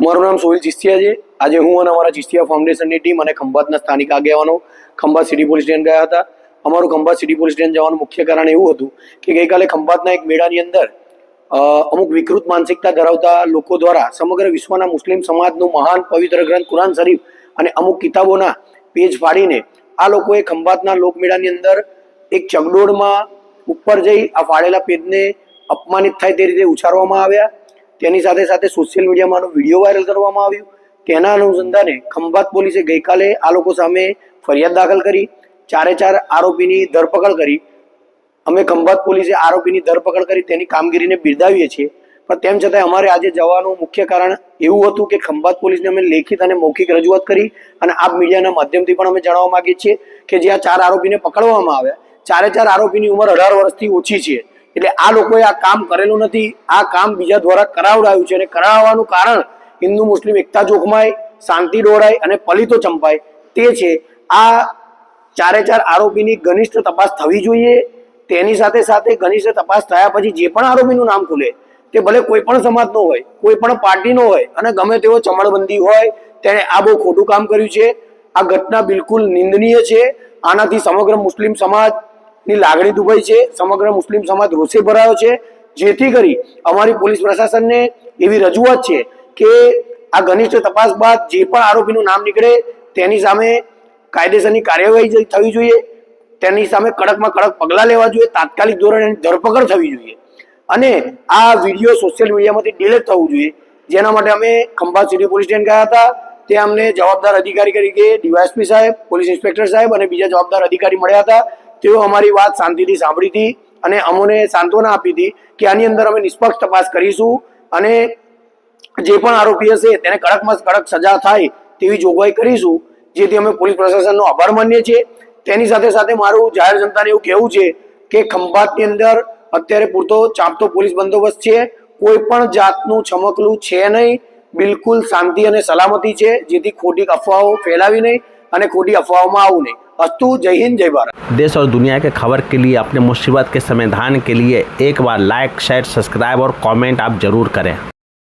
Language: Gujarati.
મારું નામ સોહિલ ચિસ્તિયા છે। આજે હું અને અમારા ચિસ્તિયા ફાઉન્ડેશનની ટીમ અને ખંભાતના સ્થાનિક આગેવાનો ખંભાત સિટી પોલીસ સ્ટેશન ગયા હતા। અમારું ખંભાત સિટી પોલીસ સ્ટેશન જવાનું મુખ્ય કારણ એવું હતું કે ગઈકાલે ખંભાતના એક મેળાની અંદર અમુક વિકૃત માનસિકતા ધરાવતા લોકો દ્વારા સમગ્ર વિશ્વના મુસ્લિમ સમાજનું મહાન પવિત્ર ગ્રંથ કુરાન શરીફ અને અમુક કિતાબોના પેજ ફાડીને આ લોકોએ ખંભાતના લોકમેળાની અંદર એક ચગડોળમાં ઉપર જઈ આ ફાડેલા પેજને અપમાનિત થાય તે રીતે ઉછાળવામાં આવ્યા। તેની સાથે સાથે સોશિયલ મીડિયામાં વિડીયો વાયરલ કરવામાં આવ્યું। તેના અનુસંધાને ખંભાત પોલીસે ગઈકાલે આ લોકો સામે ફરિયાદ દાખલ કરી 4 આરોપીની ધરપકડ કરી। અમે ખંભાત પોલીસે આરોપીની ધરપકડ કરી તેની કામગીરીને બિરદાવીએ છીએ, પણ તેમ છતાં અમારે આજે જવાનું મુખ્ય કારણ એવું હતું કે ખંભાત પોલીસને અમે લેખિત અને મૌખિક રજૂઆત કરી અને આપ મીડિયાના માધ્યમથી પણ અમે જણાવવા માંગીએ છીએ કે જે આ 4 આરોપીને પકડવામાં આવ્યા 4 આરોપીની ઉંમર 18 વર્ષથી ઓછી છે, એટલે આ લોકોએ આ કામ કરેલું નથી, આ કામ બીજા દ્વારા કરાવડાવ્યું છે અને કરાવવાનું કારણ હિન્દુ મુસ્લિમ એકતા જોખમાય, શાંતિ દોડાય અને પલિતો ચંપાય તે છે। આ 4 આરોપીની ઘનિષ્ઠ તપાસ થવી જોઈએ। તેની સાથે સાથે ઘનિષ્ઠ તપાસ થયા પછી જે પણ આરોપીનું નામ ખુલે તે ભલે કોઈ પણ સમાજનો હોય, કોઈ પણ પાર્ટીનો હોય અને ગમે તેવો ચમડબંધી હોય, તેણે આ બહુ ખોટું કામ કર્યું છે। આ ઘટના બિલકુલ નિંદનીય છે। આનાથી સમગ્ર મુસ્લિમ સમાજની લાગણી દુભાઈ છે, સમગ્ર મુસ્લિમ સમાજ રોષે ભરાયો છે, જેથી કરી અમારી પોલીસ પ્રશાસનને એવી રજૂઆત છે કે આ ઘનિષ્ઠ તપાસ બાદ જે પણ આરોપીનું નામ નીકળે તેની સામે કાયદેસરની કાર્યવાહી થવી જોઈએ, તેની સામે કડકમાં કડક પગલાં લેવા જોઈએ, તાત્કાલિક ધોરણે ધરપકડ થવી જોઈએ અને આ વિડીયો સોશિયલ મીડિયામાંથી ડિલીટ થવું જોઈએ। જેના માટે અમે ખંભાત સિટી પોલીસ સ્ટેશન ગયા હતા। ત્યાં અમને જવાબદાર અધિકારી તરીકે ડીવાયએસપી સાહેબ, પોલીસ ઇન્સ્પેક્ટર સાહેબ અને બીજા જવાબદાર અધિકારી મળ્યા હતા। તેઓ અમારી વાત શાંતિથી સાંભળી હતી અને અમને સાંત્વના આપી હતી કે આની અંદર અમે નિષ્પક્ષ તપાસ કરીશું અને જે પણ આરોપી હશે તેને કડકમાં કડક સજા થાય તેવી જોગવાઈ કરીશું, જેથી અમે પોલીસ પ્રશાસનનો આભાર માનીએ છીએ। તેની સાથે સાથે મારું જાહેર જનતાને એવું કહેવું છે કે ખંભાતની અંદર અત્યારે પૂરતો ચાંપતો પોલીસ બંદોબસ્ત છે, કોઈ પણ જાતનું છમકલું છે નહીં, બિલકુલ શાંતિ અને સલામતી છે, જેથી ખોટી અફવાઓ ફેલાવી નહીં અને ખોટી અફવાઓમાં આવું નહીં। अस्तु, जय हिंद, जय भारत। देश और दुनिया के खबर के लिए अपने मुसीबत के समाधान के लिए एक बार लाइक, शेयर, सब्सक्राइब और कमेंट आप जरूर करें।